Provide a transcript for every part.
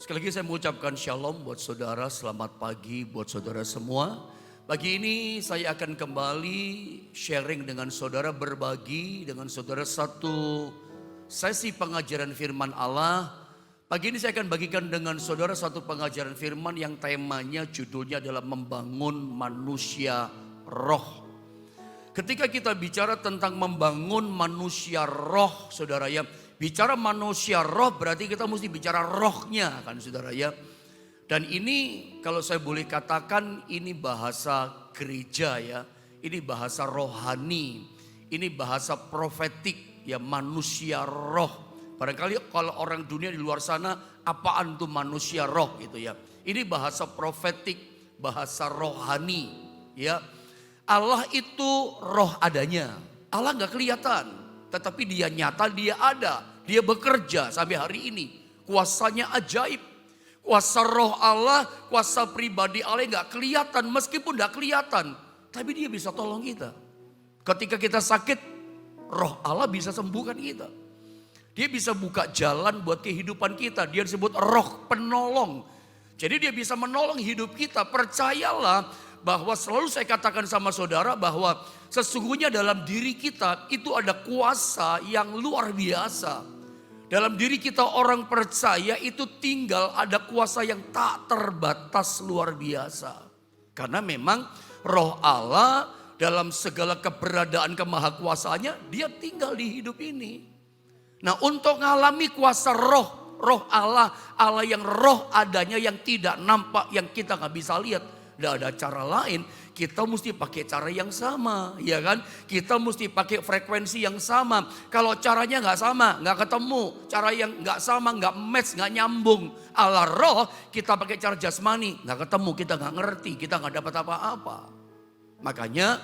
Sekali lagi saya mengucapkan shalom buat saudara, selamat pagi buat saudara semua. Pagi ini saya akan kembali sharing dengan saudara, berbagi dengan saudara satu sesi pengajaran firman Allah. Pagi ini saya akan bagikan dengan saudara satu pengajaran firman yang temanya, judulnya adalah membangun manusia roh. Ketika kita bicara tentang membangun manusia roh, saudara ya, bicara manusia roh berarti kita mesti bicara rohnya kan saudara ya. Dan ini kalau saya boleh katakan ini bahasa gereja ya. Ini bahasa rohani. Ini bahasa profetik ya, manusia roh. Barangkali kalau orang dunia di luar sana, apaan tuh manusia roh gitu ya. Ini bahasa profetik, bahasa rohani ya. Allah itu roh adanya. Allah gak kelihatan, tetapi dia nyata, dia ada. Dia bekerja sampai hari ini. Kuasanya ajaib. Kuasa roh Allah, kuasa pribadi Allah gak kelihatan. Meskipun gak kelihatan, tapi dia bisa tolong kita. Ketika kita sakit, roh Allah bisa sembuhkan kita. Dia bisa buka jalan buat kehidupan kita. Dia disebut roh penolong. Jadi dia bisa menolong hidup kita. Percayalah bahwa selalu saya katakan sama saudara bahwa sesungguhnya dalam diri kita itu ada kuasa yang luar biasa. Dalam diri kita orang percaya itu tinggal ada kuasa yang tak terbatas luar biasa. Karena memang roh Allah dalam segala keberadaan kemahakuasaannya dia tinggal di hidup ini. Nah, untuk mengalami kuasa roh Allah, Allah yang roh adanya yang tidak nampak, yang kita gak bisa lihat. Tidak ada cara lain, kita mesti pakai cara yang sama, ya kan? Kita mesti pakai frekuensi yang sama. Kalau caranya nggak sama, nggak ketemu. Cara yang nggak sama, nggak match, nggak nyambung. Allah roh, kita pakai cara jasmani, nggak ketemu, kita nggak ngerti, kita nggak dapat apa-apa. Makanya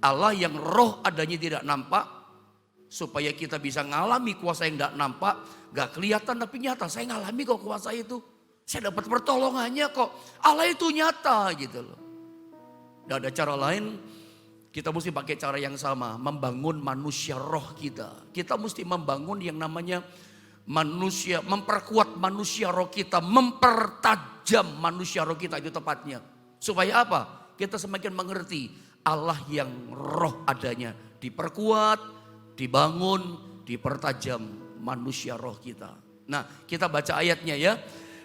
Allah yang roh adanya tidak nampak, supaya kita bisa ngalami kuasa yang nggak nampak, nggak kelihatan tapi nyata. Saya ngalami kok kuasa itu. Saya dapat pertolongannya kok. Allah itu nyata gitu loh. Tidak ada cara lain. Kita mesti pakai cara yang sama. Membangun manusia roh kita. Kita mesti membangun yang namanya manusia. Memperkuat manusia roh kita. Mempertajam manusia roh kita itu tepatnya. Supaya apa? Kita semakin mengerti Allah yang roh adanya. Diperkuat, dibangun, dipertajam manusia roh kita. Nah, kita baca ayatnya ya.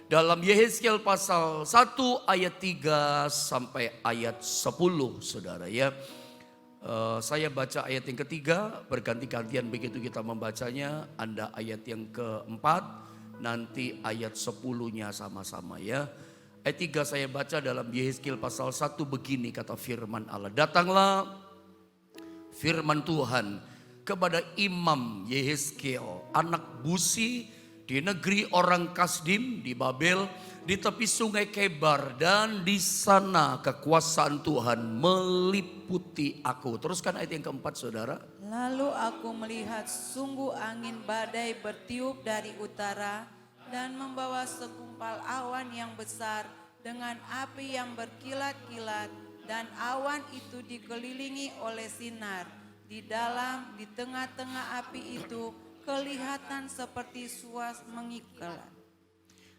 Dalam Yehezkiel pasal 1 ayat 3 sampai ayat 10 saudara ya. Saya baca ayat yang ketiga, berganti-gantian begitu kita membacanya. Anda ayat yang keempat, nanti ayat 10-nya sama-sama ya. Ayat 3 saya baca dalam Yehezkiel pasal 1 begini kata firman Allah. Datanglah firman Tuhan kepada Imam Yehezkiel, anak Busi, di negeri orang Kasdim, di Babel, di tepi sungai Kebar, dan di sana kekuasaan Tuhan meliputi aku. Teruskan ayat yang keempat saudara. Lalu aku melihat sungguh angin badai bertiup dari utara dan membawa segumpal awan yang besar dengan api yang berkilat-kilat, dan awan itu dikelilingi oleh sinar. Di tengah-tengah api itu kelihatan seperti suas mengiklat.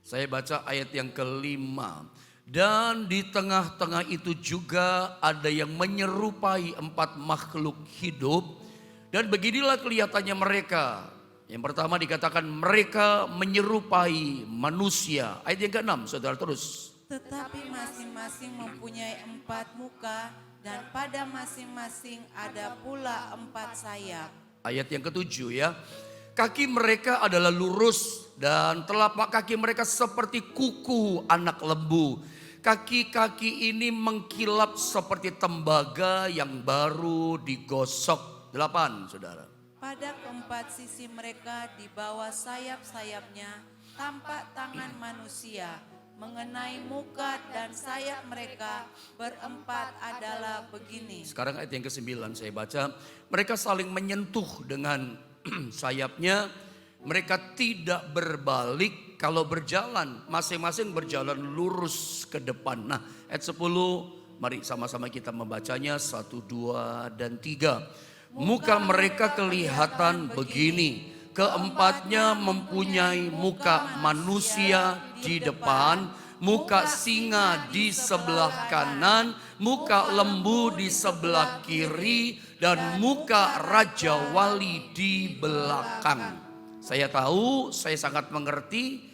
Saya baca ayat yang kelima. Dan di tengah-tengah itu juga ada yang menyerupai 4 makhluk hidup. Dan beginilah kelihatannya mereka. Yang pertama dikatakan mereka menyerupai manusia. Ayat yang ke-6 saudara terus. Tetapi masing-masing mempunyai 4 muka dan pada masing-masing ada pula 4 sayap. Ayat yang ke-7 ya. Kaki mereka adalah lurus dan telapak kaki mereka seperti kuku anak lembu. Kaki-kaki ini mengkilap seperti tembaga yang baru digosok. 8 saudara. Pada keempat sisi mereka di bawah sayap-sayapnya tampak tangan manusia. Mengenai muka dan sayap mereka berempat adalah begini. Sekarang ayat yang ke-9 saya baca. Mereka saling menyentuh dengan sayapnya. Mereka tidak berbalik kalau berjalan. Masing-masing berjalan lurus ke depan. Nah ayat 10 mari sama-sama kita membacanya. 1, 2, dan 3. Muka mereka kelihatan begini. Keempatnya mempunyai muka manusia di depan, muka singa di sebelah kanan, muka lembu di sebelah kiri, dan muka raja wali di belakang. Saya tahu, saya sangat mengerti,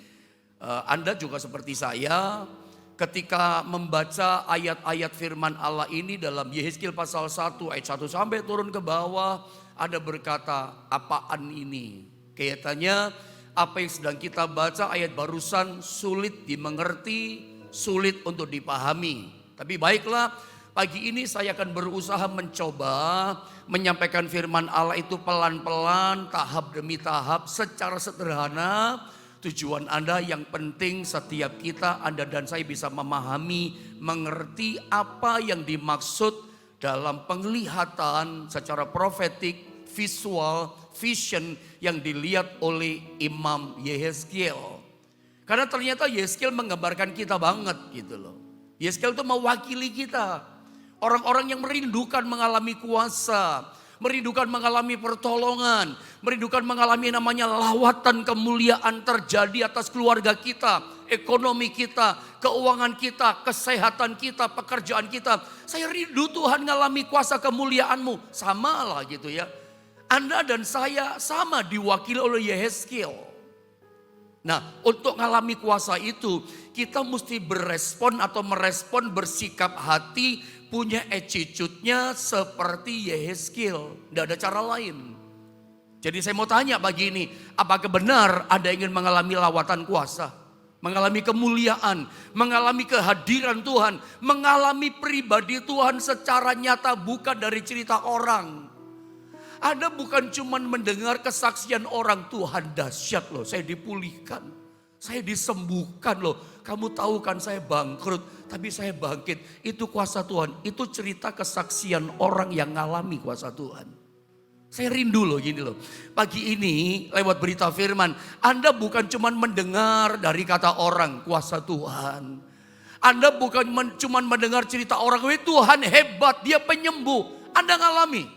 Anda juga seperti saya. Ketika membaca ayat-ayat firman Allah ini dalam Yehezkiel pasal 1 ayat 1 sampai turun ke bawah, ada berkata, apaan ini? Kelihatannya apa yang sedang kita baca ayat barusan sulit dimengerti, sulit untuk dipahami. Tapi baiklah, pagi ini saya akan berusaha mencoba menyampaikan firman Allah itu pelan-pelan, tahap demi tahap, secara sederhana. Tujuan Anda yang penting setiap kita, Anda dan saya bisa memahami, mengerti apa yang dimaksud dalam penglihatan secara profetik, visual, vision yang dilihat oleh Imam Yehezkiel. Karena ternyata Yehezkiel menggambarkan kita banget gitu loh. Yehezkiel itu mewakili kita. Orang-orang yang merindukan mengalami kuasa, merindukan mengalami pertolongan, merindukan mengalami namanya lawatan kemuliaan terjadi atas keluarga kita, ekonomi kita, keuangan kita, kesehatan kita, pekerjaan kita. Saya rindu Tuhan ngalami kuasa kemuliaan-Mu. Sama lah gitu ya. Anda dan saya sama diwakili oleh Yehezkiel. Nah, untuk ngalami kuasa itu kita mesti berespon atau merespon, bersikap hati, punya attitude-nya seperti Yehezkiel. Tidak ada cara lain. Jadi saya mau tanya pagi ini, apakah benar Anda ingin mengalami lawatan kuasa? Mengalami kemuliaan, mengalami kehadiran Tuhan, mengalami pribadi Tuhan secara nyata bukan dari cerita orang. Anda bukan cuma mendengar kesaksian orang, Tuhan dahsyat loh, saya dipulihkan, saya disembuhkan loh. Kamu tahu kan saya bangkrut, tapi saya bangkit. Itu kuasa Tuhan, itu cerita kesaksian orang yang ngalami kuasa Tuhan. Saya rindu loh gini loh. Pagi ini lewat berita firman, Anda bukan cuma mendengar dari kata orang kuasa Tuhan. Anda bukan cuma mendengar cerita orang, Tuhan hebat, dia penyembuh. Anda ngalami.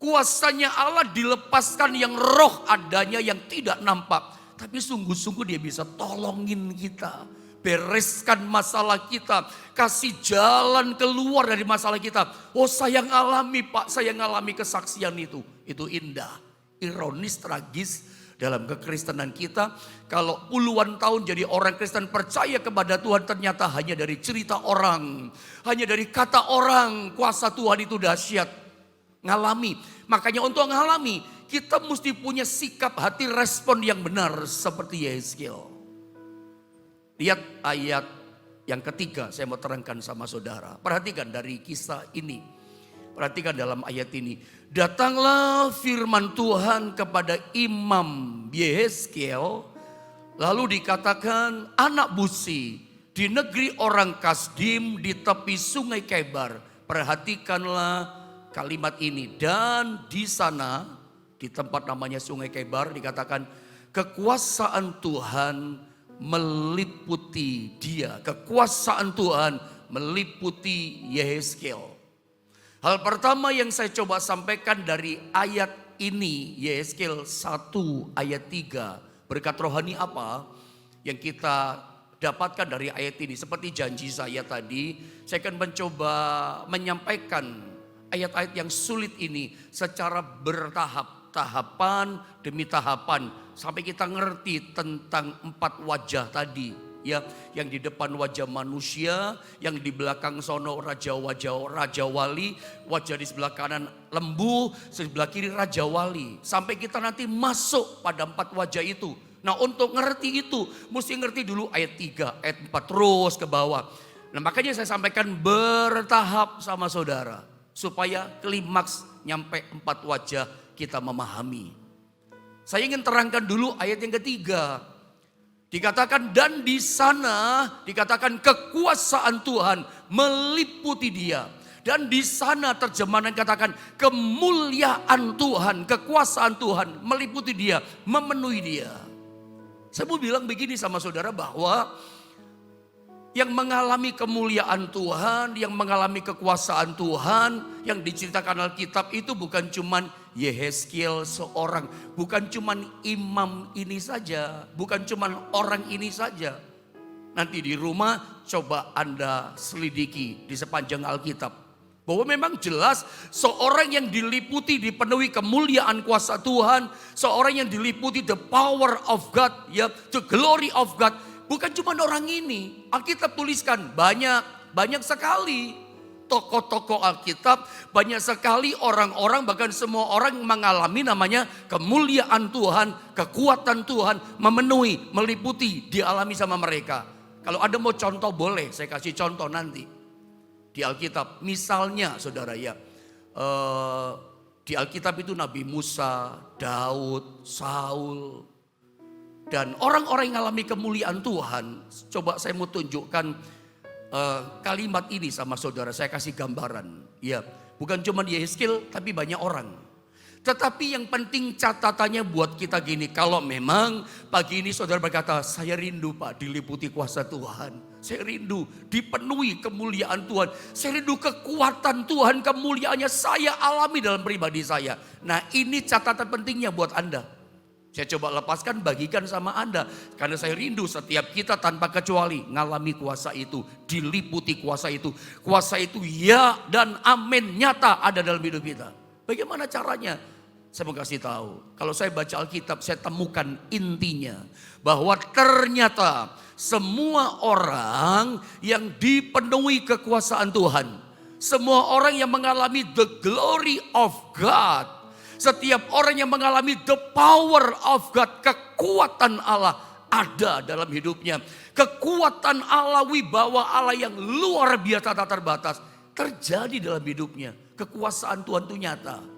Kuasanya Allah dilepaskan yang roh adanya yang tidak nampak. Tapi sungguh-sungguh dia bisa tolongin kita. Bereskan masalah kita. Kasih jalan keluar dari masalah kita. Oh saya ngalami Pak, saya ngalami kesaksian itu. Itu indah, ironis, tragis dalam kekristenan kita. Kalau puluhan tahun jadi orang Kristen percaya kepada Tuhan ternyata hanya dari cerita orang. Hanya dari kata orang, kuasa Tuhan itu dahsyat. Ngalami, makanya untuk ngalami kita mesti punya sikap hati respon yang benar seperti Yehezkiel. Lihat ayat yang ketiga, saya mau terangkan sama saudara. Perhatikan dari kisah ini, perhatikan dalam ayat ini. Datanglah firman Tuhan kepada Imam Yehezkiel, lalu dikatakan, anak busi di negeri orang Kasdim di tepi sungai Kebar, perhatikanlah kalimat ini. Dan di sana, di tempat namanya Sungai Kebar dikatakan kekuasaan Tuhan meliputi dia. Kekuasaan Tuhan meliputi Yehezkiel. Hal pertama yang saya coba sampaikan dari ayat ini, Yehezkiel 1 ayat 3. Berkat rohani apa yang kita dapatkan dari ayat ini? Seperti janji saya tadi, saya akan mencoba menyampaikan ayat-ayat yang sulit ini secara bertahap, tahapan demi tahapan, sampai kita ngerti tentang 4 wajah tadi, ya, yang di depan wajah manusia, yang di belakang sono raja wali, wajah di sebelah kanan lembu, sebelah kiri raja wali, sampai kita nanti masuk pada 4 wajah itu. Nah, untuk ngerti itu mesti ngerti dulu ayat 3, ayat 4 terus ke bawah. Nah, makanya saya sampaikan bertahap sama saudara, supaya klimaks nyampe 4 wajah kita memahami. Saya ingin terangkan dulu ayat yang ketiga. Dikatakan dan di sana dikatakan kekuasaan Tuhan meliputi dia. Dan di sana terjemahan katakan kemuliaan Tuhan, kekuasaan Tuhan meliputi dia, memenuhi dia. Saya mau bilang begini sama saudara bahwa yang mengalami kemuliaan Tuhan, yang mengalami kekuasaan Tuhan, yang diceritakan Alkitab itu bukan cuman Yehezkiel seorang, bukan cuman imam ini saja, bukan cuman orang ini saja. Nanti di rumah coba Anda selidiki di sepanjang Alkitab. Bahwa memang jelas seorang yang diliputi dipenuhi kemuliaan kuasa Tuhan. Seorang yang diliputi the power of God, ya, the glory of God. Bukan cuma orang ini. Alkitab tuliskan banyak sekali tokoh-tokoh Alkitab. Banyak sekali orang-orang, bahkan semua orang mengalami namanya kemuliaan Tuhan. Kekuatan Tuhan memenuhi, meliputi, dialami sama mereka. Kalau ada mau contoh boleh, saya kasih contoh nanti. Di Alkitab, misalnya saudara ya, di Alkitab itu Nabi Musa, Daud, Saul, dan orang-orang yang mengalami kemuliaan Tuhan. Coba saya mau tunjukkan kalimat ini sama saudara, saya kasih gambaran. Ya, bukan cuma Yehezkiel, tapi banyak orang. Tetapi yang penting catatannya buat kita gini, kalau memang pagi ini saudara berkata, saya rindu Pak diliputi kuasa Tuhan. Saya rindu dipenuhi kemuliaan Tuhan. Saya rindu kekuatan Tuhan, kemuliaannya saya alami dalam pribadi saya. Nah ini catatan pentingnya buat Anda. Saya coba lepaskan, bagikan sama Anda. Karena saya rindu setiap kita tanpa kecuali ngalami kuasa itu. Diliputi kuasa itu. Kuasa itu ya dan amin nyata ada dalam hidup kita. Bagaimana caranya? Saya mau kasih tahu. Kalau saya baca Alkitab, saya temukan intinya. Bahwa ternyata semua orang yang dipenuhi kekuasaan Tuhan. Semua orang yang mengalami the glory of God. Setiap orang yang mengalami the power of God. Kekuatan Allah ada dalam hidupnya. Kekuatan Allah, wibawa Allah yang luar biasa tak terbatas. Terjadi dalam hidupnya. Kekuasaan Tuhan itu nyata.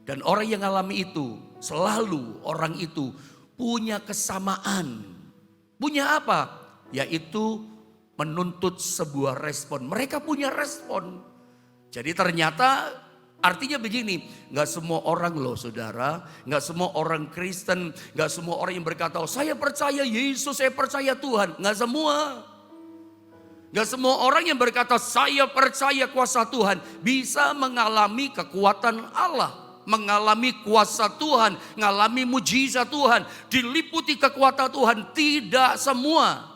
Dan orang yang alami itu, selalu orang itu punya kesamaan. Punya apa? Yaitu menuntut sebuah respon. Mereka punya respon. Jadi ternyata artinya begini, gak semua orang loh saudara, gak semua orang Kristen, gak semua orang yang berkata, oh, saya percaya Yesus, saya percaya Tuhan. Gak semua. Gak semua orang yang berkata, saya percaya kuasa Tuhan, bisa mengalami kekuatan Allah. Mengalami kuasa Tuhan, mengalami mujizat Tuhan, diliputi kekuatan Tuhan. Tidak semua.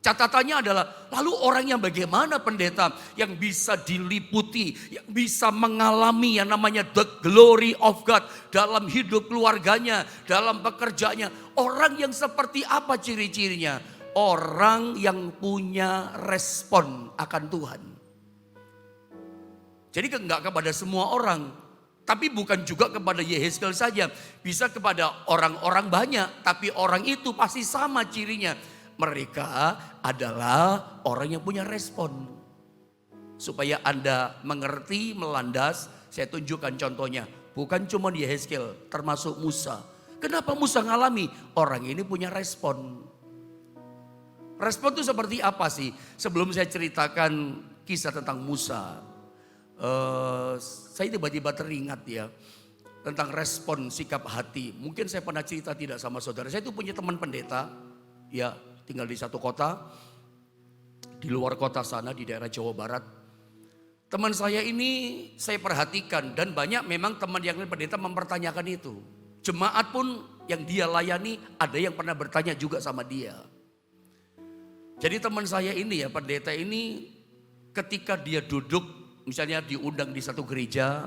Catatannya adalah, lalu orang yang bagaimana pendeta yang bisa diliputi, yang bisa mengalami yang namanya the glory of God dalam hidup keluarganya, dalam pekerjaannya. Orang yang seperti apa ciri-cirinya? Orang yang punya respon akan Tuhan. Jadi enggak kepada semua orang. Tapi bukan juga kepada Yehezkiel saja. Bisa kepada orang-orang banyak. Tapi orang itu pasti sama cirinya. Mereka adalah orang yang punya respon. Supaya Anda mengerti, melandas. Saya tunjukkan contohnya. Bukan cuma Yehezkiel, termasuk Musa. Kenapa Musa ngalami? Orang ini punya respon. Respon itu seperti apa sih? Sebelum saya ceritakan kisah tentang Musa. Saya tiba-tiba teringat ya tentang respon sikap hati. Mungkin saya pernah cerita tidak sama saudara. Saya itu punya teman pendeta, ya tinggal di satu kota, di luar kota sana di daerah Jawa Barat. Teman saya ini saya perhatikan dan banyak memang teman yang lain pendeta mempertanyakan itu. Jemaat pun yang dia layani ada yang pernah bertanya juga sama dia. Jadi teman saya ini ya pendeta ini ketika dia duduk misalnya diundang di satu gereja,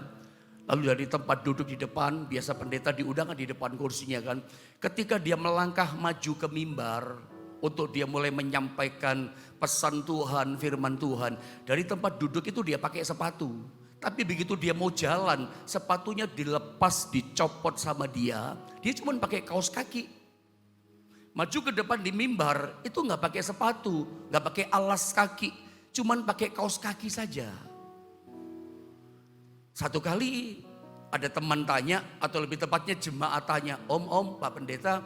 lalu dari tempat duduk di depan, biasa pendeta diundang di depan kursinya kan. Ketika dia melangkah maju ke mimbar untuk dia mulai menyampaikan pesan Tuhan, firman Tuhan. Dari tempat duduk itu dia pakai sepatu. Tapi begitu dia mau jalan, sepatunya dilepas, dicopot sama dia. Dia cuma pakai kaos kaki. Maju ke depan di mimbar, itu gak pakai sepatu, gak pakai alas kaki. Cuman pakai kaos kaki saja. Satu kali ada teman tanya atau lebih tepatnya jemaat tanya, Om, Pak Pendeta,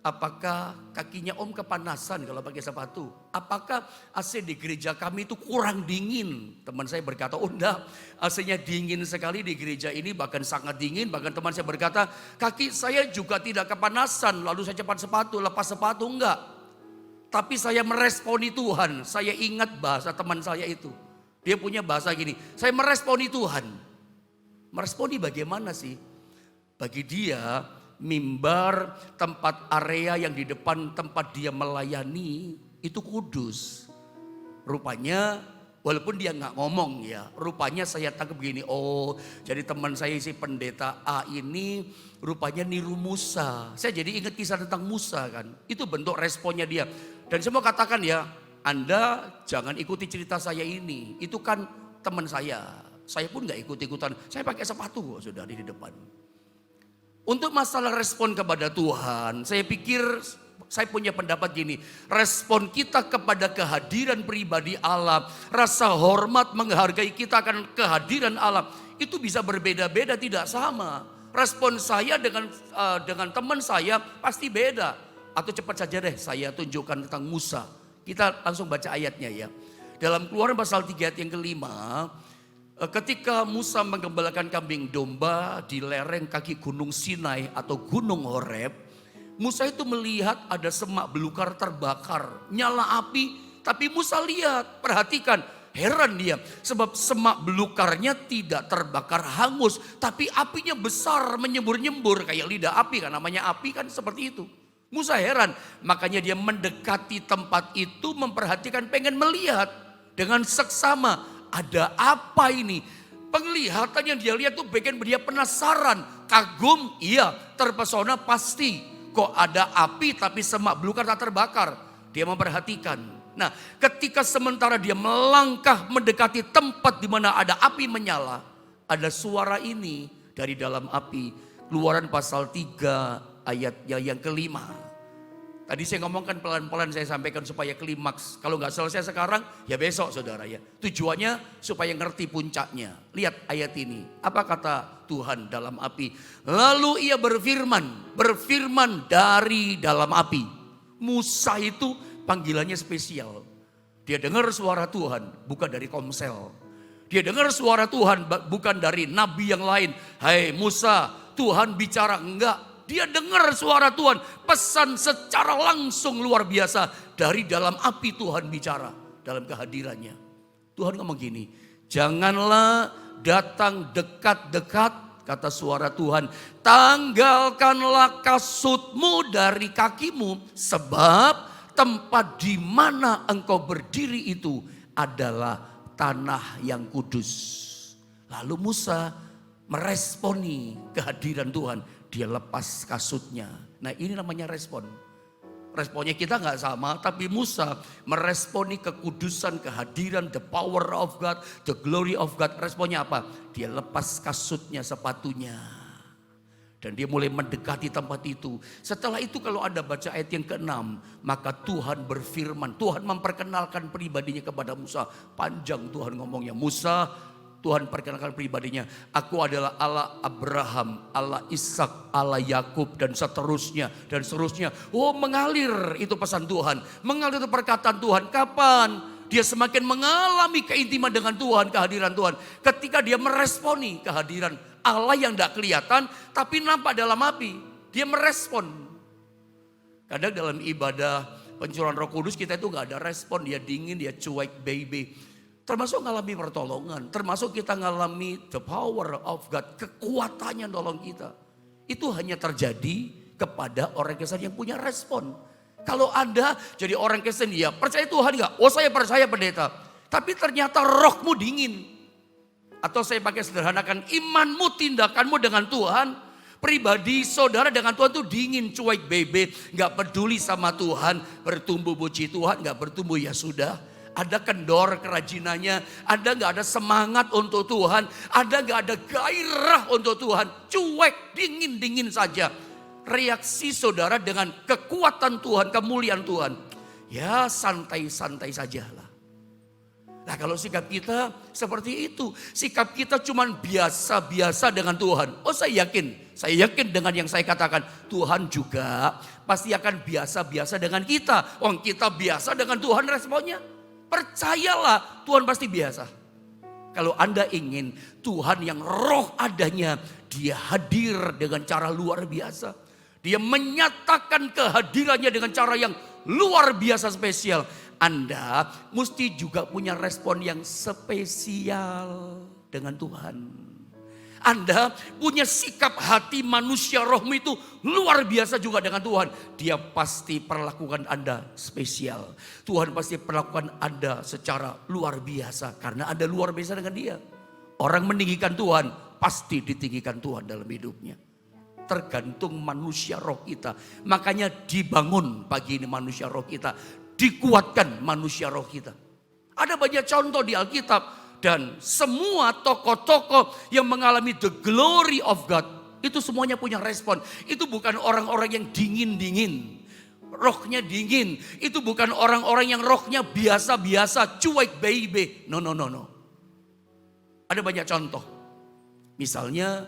apakah kakinya Om kepanasan kalau pakai sepatu? Apakah AC di gereja kami itu kurang dingin? Teman saya berkata, oh enggak, AC-nya dingin sekali di gereja ini, bahkan sangat dingin. Bahkan teman saya berkata, kaki saya juga tidak kepanasan, lalu saya cepat sepatu, lepas sepatu, enggak. Tapi saya meresponi Tuhan, saya ingat bahasa teman saya itu. Dia punya bahasa gini, saya meresponi Tuhan. Meresponi bagaimana sih? Bagi dia, mimbar, tempat area yang di depan tempat dia melayani itu kudus. Rupanya walaupun dia nggak ngomong ya, rupanya saya tangkap begini, oh jadi teman saya si pendeta A ini rupanya niru Musa. Saya jadi ingat kisah tentang Musa kan, itu bentuk responnya dia. Dan saya mau katakan ya, Anda jangan ikuti cerita saya ini, itu kan teman saya pun nggak ikut-ikutan, saya pakai sepatu kok sudah di depan. Untuk masalah respon kepada Tuhan, saya pikir saya punya pendapat gini, respon kita kepada kehadiran pribadi Allah, rasa hormat menghargai kita akan kehadiran Allah, itu bisa berbeda-beda, tidak sama. Respon saya dengan teman saya pasti beda. Atau cepat saja deh saya tunjukkan tentang Musa. Kita langsung baca ayatnya ya. Dalam Keluaran pasal 3 ayat yang kelima, ketika Musa menggembalakan kambing domba di lereng kaki gunung Sinai atau gunung Horeb, Musa itu melihat ada semak belukar terbakar, nyala api, tapi Musa lihat, perhatikan, heran dia. Sebab semak belukarnya tidak terbakar hangus, tapi apinya besar menyembur-nyembur kayak lidah api kan, namanya api kan seperti itu. Musa heran, makanya dia mendekati tempat itu memperhatikan, pengen melihat dengan seksama. Ada apa ini? Penglihatan yang dia lihat tuh bikin dia penasaran, kagum, iya, terpesona pasti. Kok ada api tapi semak belukar tak terbakar? Dia memperhatikan. Nah, ketika sementara dia melangkah mendekati tempat di mana ada api menyala, ada suara ini dari dalam api. Keluaran pasal 3 ayatnya yang kelima. Tadi saya ngomongkan pelan-pelan, saya sampaikan supaya klimaks. Kalau nggak selesai sekarang, ya besok saudara ya. Tujuannya supaya ngerti puncaknya. Lihat ayat ini. Apa kata Tuhan dalam api? Lalu ia berfirman dari dalam api. Musa itu panggilannya spesial. Dia dengar suara Tuhan, bukan dari komsel. Dia dengar suara Tuhan, bukan dari nabi yang lain. Hai Musa, Tuhan bicara, enggak. Dia dengar suara Tuhan, pesan secara langsung luar biasa. Dari dalam api Tuhan bicara, dalam kehadirannya. Tuhan ngomong gini, janganlah datang dekat-dekat, kata suara Tuhan. Tanggalkanlah kasutmu dari kakimu, sebab tempat di mana engkau berdiri itu adalah tanah yang kudus. Lalu Musa meresponi kehadiran Tuhan. Dia lepas kasutnya. Nah ini namanya respon. Responnya kita nggak sama, tapi Musa meresponi kekudusan, kehadiran, the power of God, the glory of God. Responnya apa? Dia lepas kasutnya, sepatunya. Dan dia mulai mendekati tempat itu. Setelah itu kalau Anda baca ayat yang ke-6, maka Tuhan berfirman. Tuhan memperkenalkan pribadinya kepada Musa. Panjang Tuhan ngomongnya. Musa, Tuhan perkenalkan pribadinya. Aku adalah Allah Abraham, Allah Ishak, Allah Yakub dan seterusnya. Dan seterusnya. Oh mengalir itu pesan Tuhan. Mengalir itu perkataan Tuhan. Kapan? Dia semakin mengalami keintiman dengan Tuhan, kehadiran Tuhan. Ketika dia meresponi kehadiran Allah yang tidak kelihatan tapi nampak dalam api. Dia merespon. Kadang dalam ibadah pencurahan Roh Kudus kita itu gak ada respon. Dia dingin, dia cuek, baby. Termasuk ngalami pertolongan, termasuk kita ngalami the power of God, kekuatannya nolong kita. Itu hanya terjadi kepada orang Kristen yang punya respon. Kalau Anda jadi orang Kristen, ya percaya Tuhan gak? Oh saya percaya pendeta. Tapi ternyata rohmu dingin. Atau saya pakai sederhanakan, imanmu, tindakanmu dengan Tuhan, pribadi saudara dengan Tuhan itu dingin, cuek, bebe. Gak peduli sama Tuhan, bertumbuh puji Tuhan, gak bertumbuh ya sudah. Ada kendor kerajinannya, ada gak ada semangat untuk Tuhan, ada gak ada gairah untuk Tuhan, cuek, dingin saja. Reaksi saudara dengan kekuatan Tuhan, kemuliaan Tuhan, ya santai-santai sajalah. Nah kalau sikap kita seperti itu, sikap kita cuman biasa-biasa dengan Tuhan. Oh saya yakin dengan yang saya katakan, Tuhan juga pasti akan biasa-biasa dengan kita. Oh kita biasa dengan Tuhan responnya. Percayalah Tuhan pasti biasa. Kalau Anda ingin Tuhan yang roh adanya, dia hadir dengan cara luar biasa. Dia menyatakan kehadirannya dengan cara yang luar biasa spesial. Anda mesti juga punya respon yang spesial dengan Tuhan. Anda punya sikap hati manusia rohmu itu luar biasa juga dengan Tuhan. Dia pasti perlakukan Anda spesial. Tuhan pasti perlakukan Anda secara luar biasa. Karena Anda luar biasa dengan dia. Orang meninggikan Tuhan pasti ditinggikan Tuhan dalam hidupnya. Tergantung manusia roh kita. Makanya dibangun pagi ini manusia roh kita. Dikuatkan manusia roh kita. Ada banyak contoh di Alkitab. Dan semua tokoh-tokoh yang mengalami the glory of God. Itu semuanya punya respon. Itu bukan orang-orang yang dingin-dingin. Rohnya dingin. Itu bukan orang-orang yang rohnya biasa-biasa. Cuek baby. No. Ada banyak contoh. Misalnya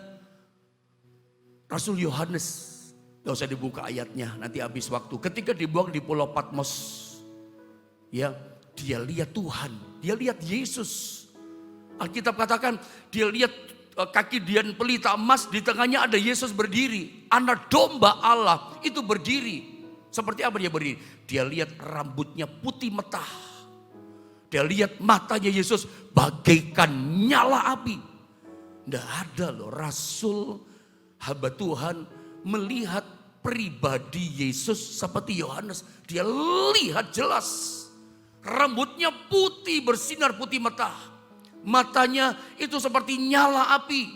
Rasul Yohanes. Gak usah dibuka ayatnya. Nanti habis waktu. Ketika dibuang di Pulau Patmos. Ya, dia lihat Tuhan. Dia lihat Yesus. Alkitab katakan dia lihat kaki Dian pelita emas, di tengahnya ada Yesus berdiri. Anak domba Allah itu berdiri. Seperti apa dia berdiri? Dia lihat rambutnya putih metah. Dia lihat matanya Yesus bagaikan nyala api. Tidak ada loh Rasul hamba Tuhan melihat pribadi Yesus seperti Yohanes. Dia lihat jelas. Rambutnya putih bersinar putih metah. Matanya itu seperti nyala api.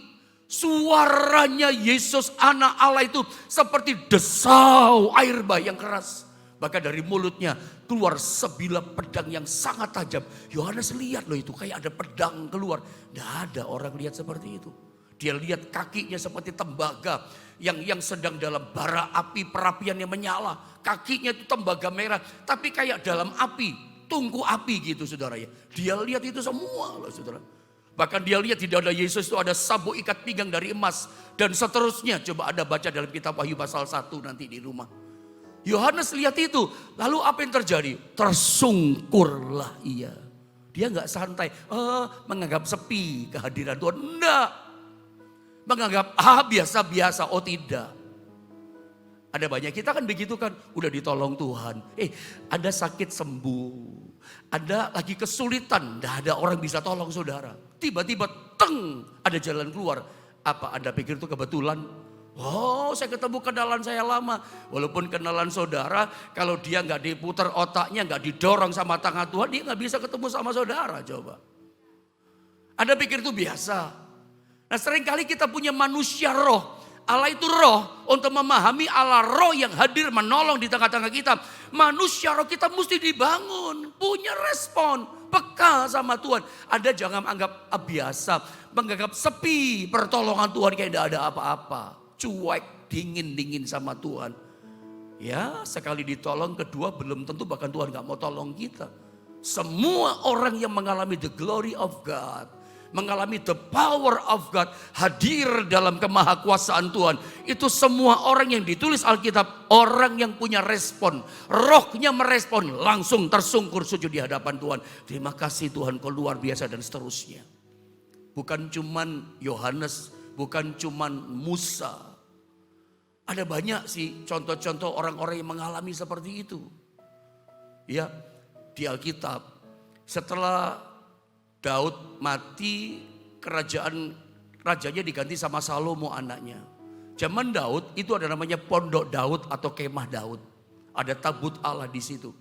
Suaranya Yesus anak Allah itu seperti desau air bah yang keras. Bahkan dari mulutnya keluar sebilah pedang yang sangat tajam. Yohanes lihat loh itu kayak ada pedang keluar. Tidak ada orang lihat seperti itu. Dia lihat kakinya seperti tembaga yang sedang dalam bara api perapian yang menyala. Kakinya itu tembaga merah tapi kayak dalam api. Tungku api gitu saudara ya. Dia lihat itu semua loh saudara. Bahkan dia lihat di dada Yesus itu ada sabuk ikat pinggang dari emas. Dan seterusnya coba Anda baca dalam kitab Wahyu pasal 1 nanti di rumah. Yohanes lihat itu. Lalu apa yang terjadi? Tersungkurlah ia. Dia gak santai. Menganggap sepi kehadiran Tuhan. Enggak. Menganggap biasa-biasa. Oh tidak. Ada banyak kita kan begitu kan, udah ditolong Tuhan. Ada sakit sembuh, ada lagi kesulitan, tidak ada orang bisa tolong saudara. Tiba-tiba teng ada jalan keluar. Apa Anda pikir itu kebetulan? Oh saya ketemu kenalan saya lama. Walaupun kenalan saudara, kalau dia nggak diputar otaknya, nggak didorong sama tangan Tuhan, dia nggak bisa ketemu sama saudara. Coba. Anda pikir itu biasa. Nah seringkali kita punya manusia roh. Allah itu roh, untuk memahami Allah roh yang hadir menolong di tengah-tengah kita. Manusia roh kita mesti dibangun, punya respon, peka sama Tuhan. Anda jangan anggap biasa, menganggap sepi pertolongan Tuhan kayak tidak ada apa-apa. Cuek, dingin-dingin sama Tuhan. Ya sekali ditolong, kedua belum tentu bahkan Tuhan gak mau tolong kita. Semua orang yang mengalami the glory of God, mengalami the power of God, hadir dalam kemahakuasaan Tuhan. Itu semua orang yang ditulis Alkitab, orang yang punya respon. Rohnya merespon, langsung tersungkur sujud di hadapan Tuhan. Terima kasih Tuhan, kau luar biasa dan seterusnya. Bukan cuman Yohanes, bukan cuman Musa. Ada banyak sih contoh-contoh orang-orang yang mengalami seperti itu. Ya, di Alkitab setelah Daud mati, rajanya diganti sama Salomo anaknya. Zaman Daud itu ada namanya pondok Daud atau kemah Daud. Ada tabut Allah di situ.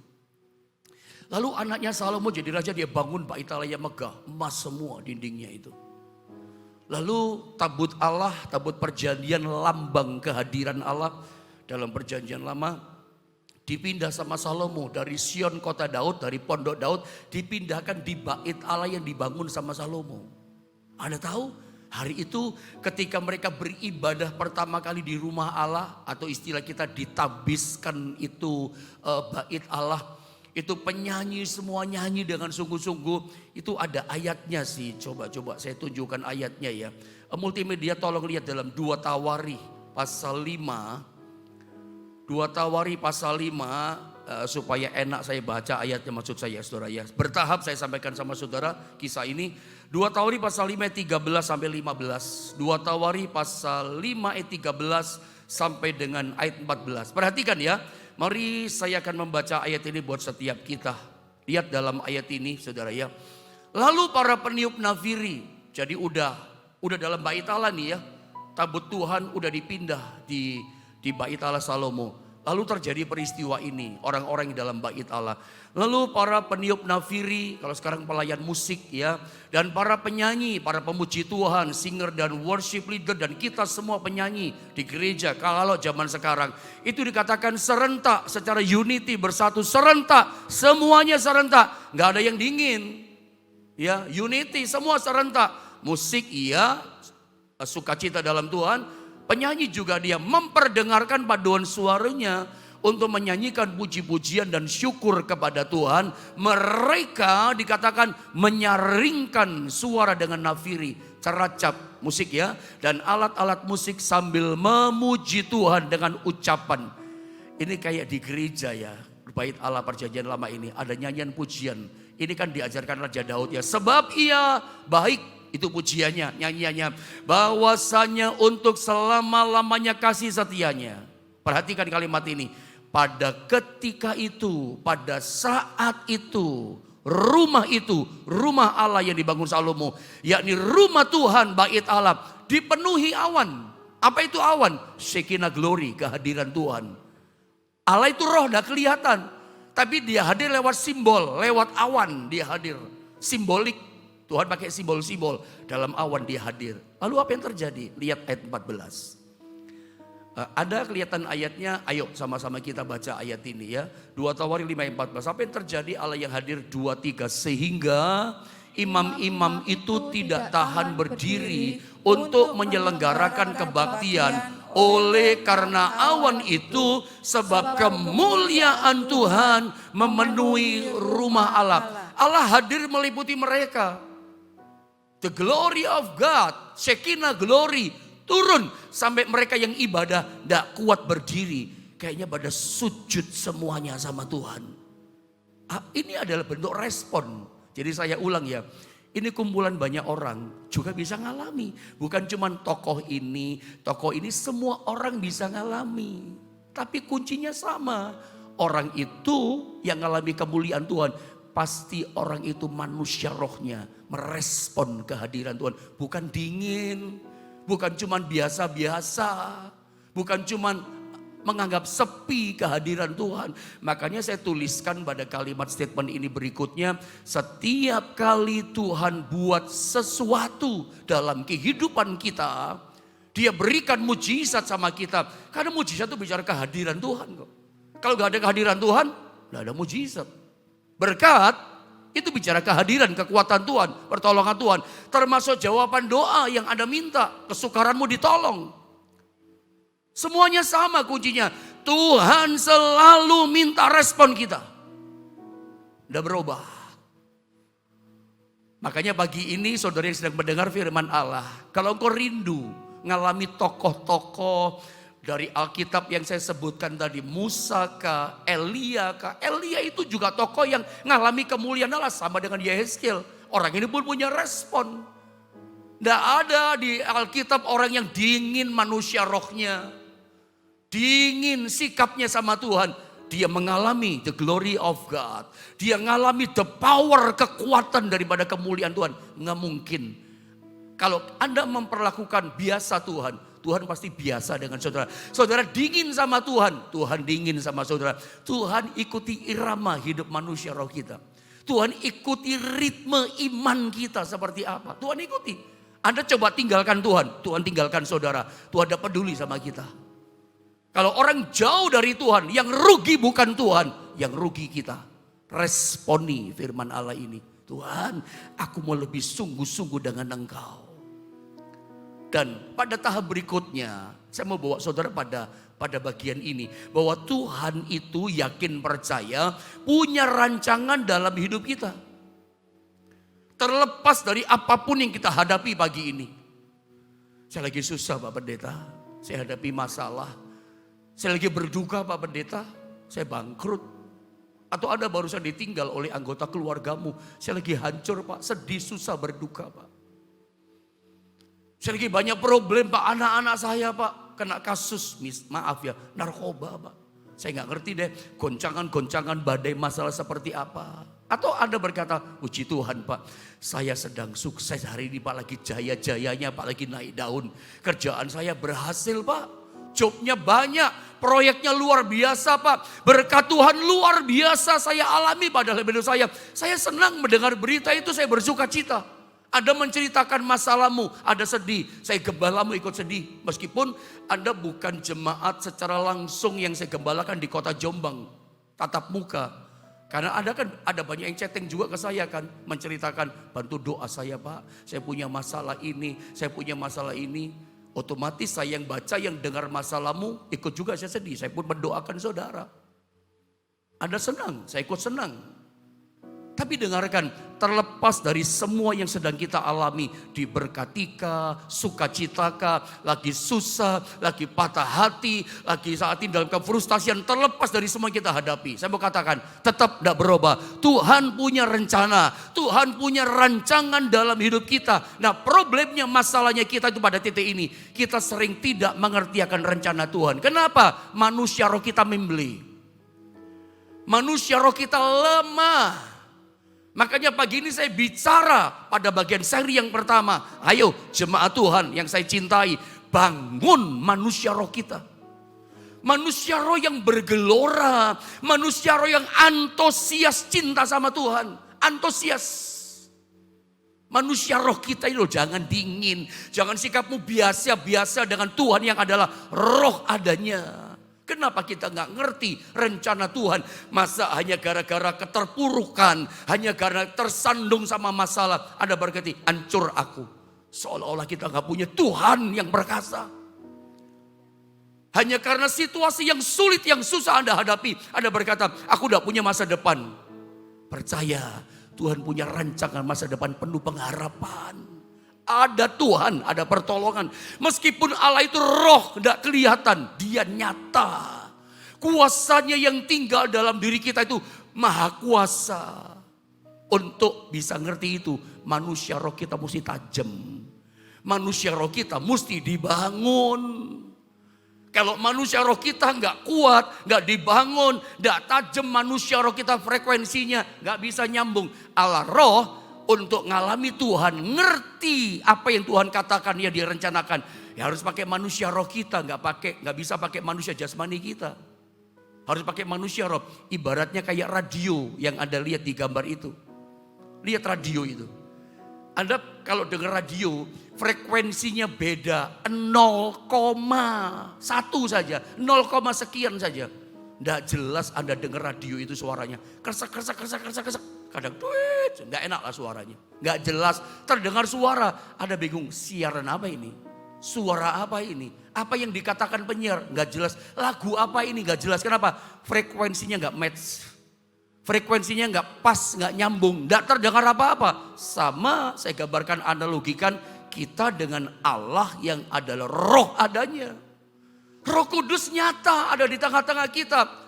Lalu anaknya Salomo jadi raja, dia bangun bait Allah yang megah, emas semua dindingnya itu. Lalu tabut Allah, tabut perjanjian, lambang kehadiran Allah dalam perjanjian lama, dipindah sama Salomo dari Sion kota Daud, dari pondok Daud, dipindahkan di bait Allah yang dibangun sama Salomo. Anda tahu hari itu ketika mereka beribadah pertama kali di rumah Allah, atau istilah kita ditabiskan itu bait Allah, itu penyanyi semua nyanyi dengan sungguh-sungguh. Itu ada ayatnya sih, coba saya tunjukkan ayatnya ya. Multimedia tolong lihat dalam 2 Tawari pasal 5. 2 Tawari pasal 5 supaya enak saya baca ayatnya maksud saya saudara ya. Bertahap saya sampaikan sama saudara kisah ini. 2 Tawari pasal 5 ayat 13 sampai 15. 2 Tawari pasal 5 ayat 13 sampai dengan ayat 14. Perhatikan ya. Mari saya akan membaca ayat ini buat setiap kita. Lihat dalam ayat ini saudara ya. Lalu para peniup nafiri, jadi udah udah dalam bait Allah nih ya. Tabut Tuhan udah dipindah di bait Allah Salomo. Lalu terjadi peristiwa ini, orang-orang di dalam bait Allah. Lalu para peniup nafiri, kalau sekarang pelayan musik ya, dan para penyanyi, para pemuji Tuhan, singer dan worship leader, dan kita semua penyanyi di gereja, kalau zaman sekarang, itu dikatakan serentak, secara unity, bersatu, serentak, semuanya serentak, gak ada yang dingin. Ya, unity, semua serentak, musik iya, sukacita dalam Tuhan, penyanyi juga dia memperdengarkan paduan suaranya untuk menyanyikan puji-pujian dan syukur kepada Tuhan. Mereka dikatakan menyaringkan suara dengan nafiri, ceracap musik ya, dan alat-alat musik sambil memuji Tuhan dengan ucapan. Ini kayak di gereja ya, bait Allah perjanjian lama ini ada nyanyian pujian. Ini kan diajarkan Raja Daud ya, sebab ia baik. Itu pujiannya, nyanyiannya. Bahwasanya untuk selama-lamanya kasih setianya. Perhatikan kalimat ini. Pada ketika itu, pada saat itu, rumah Allah yang dibangun Salomo, yakni rumah Tuhan, bait Allah, dipenuhi awan. Apa itu awan? Shekinah glory, kehadiran Tuhan. Allah itu roh, tidak kelihatan. Tapi dia hadir lewat simbol, lewat awan dia hadir. Simbolik. Tuhan pakai simbol-simbol, dalam awan dia hadir. Lalu apa yang terjadi? Lihat ayat 14. Ada kelihatan ayatnya, ayo sama-sama kita baca ayat ini ya. 2 Tawarik 5 ayat 14. Apa yang terjadi? Allah yang hadir 2-3. Sehingga imam-imam itu tidak tahan berdiri untuk menyelenggarakan kebaktian. Oleh karena awan itu, sebab kemuliaan Tuhan memenuhi rumah Allah. Allah hadir meliputi mereka. The glory of God, Shekinah glory turun sampai mereka yang ibadah tidak kuat berdiri. Kayaknya pada sujud semuanya sama Tuhan. Ini adalah bentuk respon. Jadi saya ulang ya, ini kumpulan banyak orang juga bisa ngalami. Bukan cuma tokoh ini, semua orang bisa ngalami. Tapi kuncinya sama. Orang itu yang ngalami kemuliaan Tuhan, pasti orang itu manusia rohnya merespon kehadiran Tuhan. Bukan dingin, bukan cuma biasa-biasa, bukan cuma menganggap sepi kehadiran Tuhan. Makanya saya tuliskan pada kalimat statement ini berikutnya. Setiap kali Tuhan buat sesuatu dalam kehidupan kita, dia berikan mujizat sama kita. Karena mujizat itu bicara kehadiran Tuhan kok. Kalau gak ada kehadiran Tuhan, gak ada mujizat. Berkat itu bicara kehadiran, kekuatan Tuhan, pertolongan Tuhan. Termasuk jawaban doa yang Anda minta, kesukaranmu ditolong. Semuanya sama kuncinya. Tuhan selalu minta respon kita. Tidak berubah. Makanya pagi ini saudara yang sedang mendengar firman Allah. Kalau engkau rindu ngalami tokoh-tokoh dari Alkitab yang saya sebutkan tadi, Musa kah, Elia kah. Elia itu juga tokoh yang ngalami kemuliaan Allah sama dengan Yehezkiel. Orang ini pun punya respon. Tidak ada di Alkitab orang yang dingin manusia rohnya. Dingin sikapnya sama Tuhan. Dia mengalami the glory of God. Dia mengalami the power, kekuatan daripada kemuliaan Tuhan. Nggak mungkin. Kalau Anda memperlakukan biasa Tuhan, Tuhan pasti biasa dengan saudara. Saudara dingin sama Tuhan, Tuhan dingin sama saudara. Tuhan ikuti irama hidup manusia roh kita. Tuhan ikuti ritme iman kita seperti apa. Tuhan ikuti. Anda coba tinggalkan Tuhan, Tuhan tinggalkan saudara. Tuhan tidak peduli sama kita. Kalau orang jauh dari Tuhan, yang rugi bukan Tuhan, yang rugi kita. Responi firman Allah ini. Tuhan, aku mau lebih sungguh-sungguh dengan Engkau. Dan pada tahap berikutnya, saya mau bawa saudara pada bagian ini. Bahwa Tuhan itu yakin percaya punya rancangan dalam hidup kita. Terlepas dari apapun yang kita hadapi pagi ini. Saya lagi susah Pak Pendeta, saya hadapi masalah. Saya lagi berduka Pak Pendeta, saya bangkrut. Atau Anda barusan ditinggal oleh anggota keluargamu. Saya lagi hancur Pak, sedih, susah, berduka Pak. Saya lagi banyak problem Pak, anak-anak saya Pak kena kasus, maaf ya, narkoba Pak. Saya nggak ngerti deh goncangan-goncangan badai masalah seperti apa. Atau Anda berkata, puji Tuhan Pak, saya sedang sukses hari ini Pak, lagi jaya-jayanya Pak, lagi naik daun. Kerjaan saya berhasil Pak, jobnya banyak, proyeknya luar biasa Pak. Berkat Tuhan luar biasa saya alami pada hidup saya. Saya senang mendengar berita itu, saya bersuka cita. Anda menceritakan masalahmu, ada sedih. Saya gembalamu ikut sedih. Meskipun Anda bukan jemaat secara langsung yang saya gembalakan di kota Jombang. Tatap muka. Karena Anda kan ada banyak yang chatting juga ke saya kan. Menceritakan, bantu doa saya Pak. Saya punya masalah ini, saya punya masalah ini. Otomatis saya yang baca, yang dengar masalahmu, ikut juga saya sedih. Saya pun mendoakan saudara. Anda senang, saya ikut senang. Tapi dengarkan, terlepas dari semua yang sedang kita alami, diberkatikah, sukacitaka, lagi susah, lagi patah hati, lagi saat ini dalam kefrustasian, terlepas dari semua yang kita hadapi. Saya mau katakan, tetap tidak berubah. Tuhan punya rencana, Tuhan punya rancangan dalam hidup kita. Nah problemnya, masalahnya kita itu pada titik ini, kita sering tidak mengerti akan rencana Tuhan. Kenapa? Manusia roh kita membeli. Manusia roh kita lemah. Makanya pagi ini saya bicara pada bagian seri yang pertama. Ayo jemaat Tuhan yang saya cintai, bangun manusia roh kita. Manusia roh yang bergelora, manusia roh yang antusias cinta sama Tuhan. Antusias. Manusia roh kita ini loh, jangan dingin. Jangan sikapmu biasa-biasa dengan Tuhan yang adalah roh adanya. Kenapa kita nggak ngerti rencana Tuhan? Masa hanya gara-gara keterpurukan, hanya karena tersandung sama masalah, Anda berkati, hancur aku. Seolah-olah kita nggak punya Tuhan yang perkasa. Hanya karena situasi yang sulit, yang susah Anda hadapi, Anda berkata, aku udah punya masa depan. Percaya, Tuhan punya rancangan masa depan penuh pengharapan. Ada Tuhan, ada pertolongan. Meskipun Allah itu roh, tidak kelihatan, dia nyata. Kuasanya yang tinggal dalam diri kita itu maha kuasa. Untuk bisa ngerti itu, manusia roh kita mesti tajam. Manusia roh kita mesti dibangun. Kalau manusia roh kita nggak kuat, nggak dibangun, nggak tajam manusia roh kita, frekuensinya nggak bisa nyambung. Allah roh, untuk ngalami Tuhan, ngerti apa yang Tuhan katakan, ya direncanakan. Ya harus pakai manusia roh kita, nggak bisa pakai manusia jasmani kita. Harus pakai manusia roh. Ibaratnya kayak radio yang Anda lihat di gambar itu. Lihat radio itu. Anda kalau dengar radio, frekuensinya beda 0,1 saja, 0, sekian saja. Nggak jelas Anda dengar radio itu suaranya. Kersak. Kadang duit, nggak enak lah suaranya. Nggak jelas, terdengar suara. Ada bingung, siaran apa ini? Suara apa ini? Apa yang dikatakan penyiar? Nggak jelas. Lagu apa ini? Nggak jelas. Kenapa? Frekuensinya nggak match. Frekuensinya nggak pas, nggak nyambung. Nggak terdengar apa-apa. Sama saya gambarkan, analogikan kita dengan Allah yang adalah roh adanya. Roh Kudus nyata ada di tengah-tengah kita.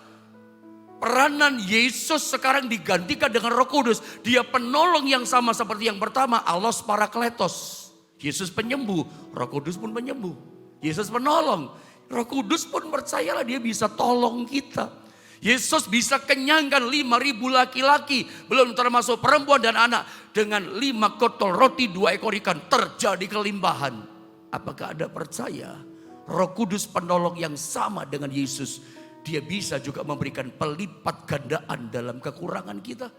Peranan Yesus sekarang digantikan dengan Roh Kudus. Dia penolong yang sama seperti yang pertama, Allos Parakletos. Yesus penyembuh, Roh Kudus pun penyembuh. Yesus penolong, Roh Kudus pun percayalah dia bisa tolong kita. Yesus bisa kenyangkan 5.000 laki-laki, belum termasuk perempuan dan anak. Dengan 5 kotol roti, 2 ekor ikan, terjadi kelimpahan. Apakah Anda percaya Roh Kudus penolong yang sama dengan Yesus, dia bisa juga memberikan pelipat gandaan dalam kekurangan kita.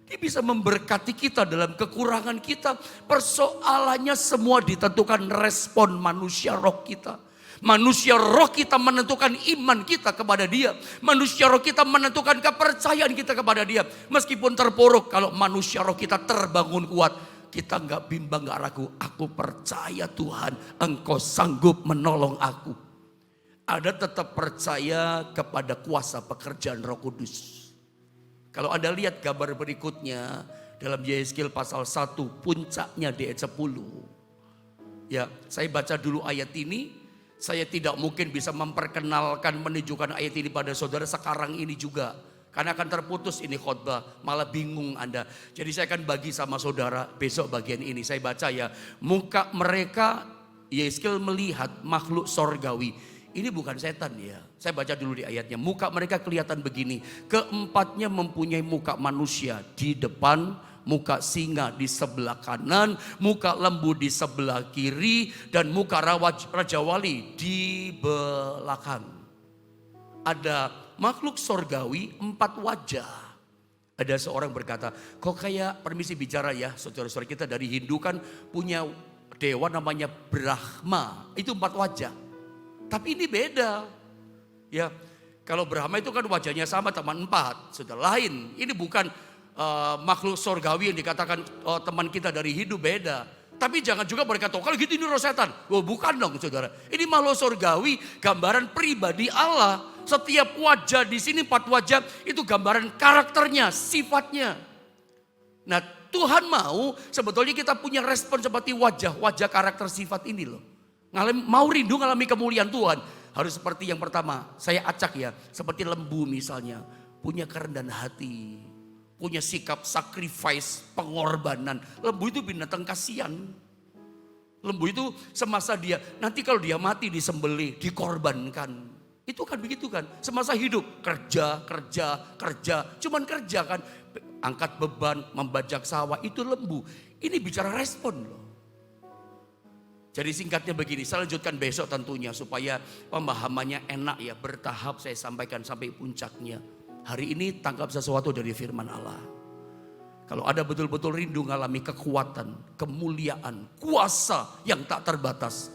Dia bisa memberkati kita dalam kekurangan kita. Persoalannya semua ditentukan respon manusia roh kita. Manusia roh kita menentukan iman kita kepada dia. Manusia roh kita menentukan kepercayaan kita kepada dia. Meskipun terpuruk, kalau manusia roh kita terbangun kuat, kita nggak bimbang, nggak ragu. Aku percaya Tuhan, Engkau sanggup menolong aku. Ada tetap percaya kepada kuasa pekerjaan Roh Kudus. Kalau Anda lihat gambar berikutnya dalam Yehezkiel pasal 1, puncaknya di ayat 10. Ya, saya baca dulu ayat ini. Saya tidak mungkin bisa memperkenalkan, menunjukkan ayat ini pada saudara sekarang ini juga. Karena akan terputus ini khotbah, malah bingung Anda. Jadi saya akan bagi sama saudara besok bagian ini. Saya baca ya, muka mereka, Yehezkiel melihat makhluk sorgawi. Ini bukan setan ya. Saya baca dulu di ayatnya. Muka mereka kelihatan begini. Keempatnya mempunyai muka manusia di depan, muka singa di sebelah kanan, muka lembu di sebelah kiri, dan muka Raja Wali di belakang. Ada makhluk sorgawi 4 wajah. Ada seorang berkata, kok kayak, permisi bicara ya, saudara-saudara kita dari Hindu kan punya dewa namanya Brahma. Itu 4 wajah. Tapi ini beda. Ya, kalau Brahma itu kan wajahnya sama teman 4, sudah lain. Ini bukan makhluk sorgawi yang dikatakan teman kita dari Hindu, beda. Tapi jangan juga berkata, kalau gitu ini roh setan. Oh, bukan dong saudara. Ini makhluk sorgawi, gambaran pribadi Allah. Setiap wajah di sini 4 wajah itu gambaran karakternya, sifatnya. Nah, Tuhan mau sebetulnya kita punya respon seperti wajah karakter sifat ini loh. Mau rindu ngalami kemuliaan Tuhan, harus seperti yang pertama, saya acak ya, seperti lembu misalnya, punya kerendahan hati, punya sikap sacrifice, pengorbanan. Lembu itu binatang kasihan. Lembu itu semasa dia, nanti kalau dia mati disembelih, dikorbankan. Itu kan begitu kan, semasa hidup kerja, cuman kerja kan, angkat beban, membajak sawah, itu lembu. Ini bicara respon loh. Jadi singkatnya begini, saya lanjutkan besok tentunya supaya pemahamannya enak ya, bertahap saya sampaikan sampai puncaknya. Hari ini tangkap sesuatu dari firman Allah. Kalau ada betul-betul rindu ngalami kekuatan, kemuliaan, kuasa yang tak terbatas.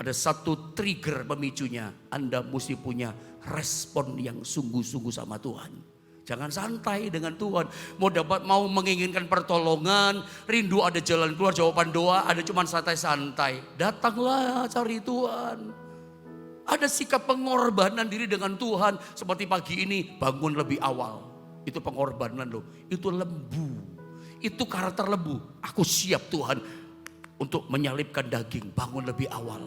Ada satu trigger pemicunya, Anda mesti punya respon yang sungguh-sungguh sama Tuhan. Jangan santai dengan Tuhan. Mau menginginkan pertolongan, rindu ada jalan keluar, jawaban doa, ada cuman santai-santai. Datanglah cari Tuhan. Ada sikap pengorbanan diri dengan Tuhan. Seperti pagi ini bangun lebih awal. Itu pengorbanan loh. Itu lembu. Itu karakter lembu. Aku siap Tuhan untuk menyalipkan daging. Bangun lebih awal.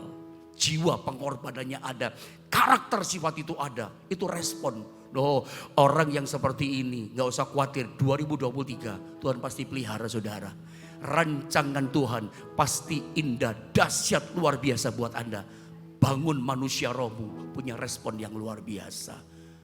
Jiwa pengorbanannya ada. Karakter sifat itu ada. Itu respon. Loh, orang yang seperti ini gak usah khawatir, 2023 Tuhan pasti pelihara saudara. Rancangan Tuhan pasti indah, dahsyat, luar biasa buat Anda. Bangun manusia rohmu punya respon yang luar biasa.